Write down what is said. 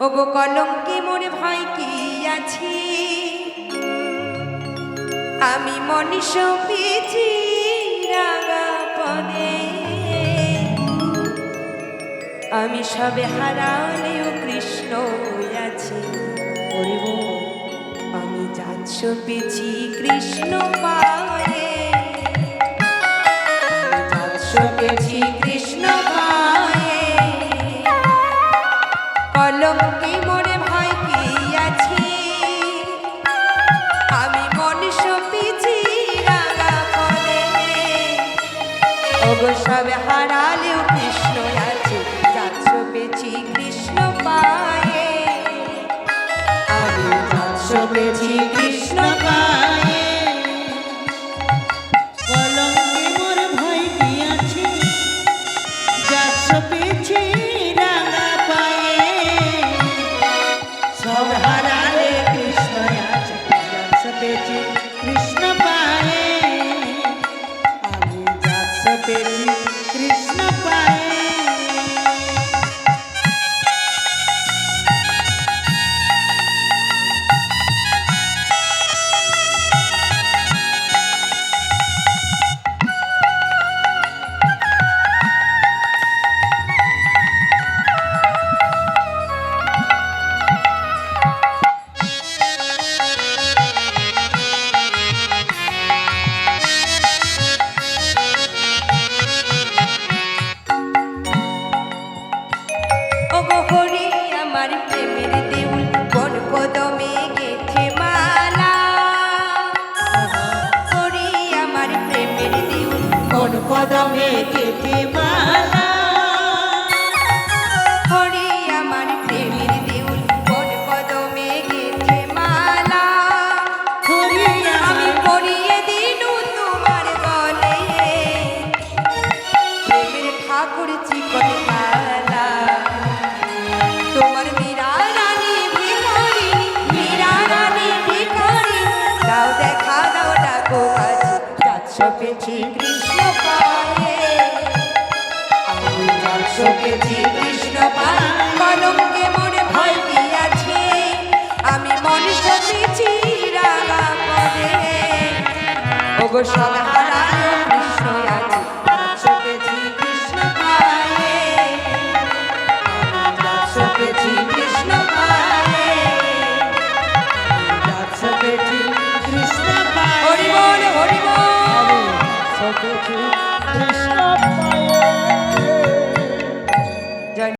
ওগো কলঙ্কে মোরে ভয় কি আছি, আমি মনীষ পেয়েছি রাঙা পদে। আমি সবে হারালেও কৃষ্ণ আছি, আমি যাচ্ছ পেয়েছি কৃষ্ণ পায়ে, যাচ্ছ পেয়েছি কৃষ্ণ পায়ে। কলঙ্কে মোরে ভয় কি আছি, আমি মনীষ পেয়েছি রাঙা পদে। ওগো সবে হারালেও কৃষ্ণ আছে, যাচ্ছ পেয়েছি কৃষ্ণ পায়ে, আমি যাচ্ছ পেয়েছি কৃষ্ণ পায়ে। কলঙ্কে মোর ভয় কি আছে, যাচ্ছ পেয়েছি রাঙা পায়ে। সব হারালে কৃষ্ণ আছে, যাচ্ছ পেয়েছি কৃষ্ণ পায়ে, আমি যাচ্ছ পেয়েছি কৃষ্ণ পায়ে। ওগো হরি আমার প্রেমের দেউল, কোন কদমে গেছে মালা। হরি আমার প্রেমের দেউল, কোন কদমে গেথে মালা। হরি আমার প্রেমের দেউল, কোন কদমে গেছে মালা। হরি আমি পরিয়ে দিনু তোমার গলে, প্রেমের ঠাকুর চিকন মালা। তোমার মীরা রানী ভিখারি, মীরা রানী ভিখারি, দাও দেখা দাও ডাকো কাছে, যাচ্ছ পেয়েছি কৃষ্ণ পায়ে, আমি যাচ্ছ পেয়েছি কৃষ্ণ পায়ে। কলঙ্কে মোরে ভয় কি আছে, আমি মনীষ পেয়েছি রাঙা পদে। ওগো সব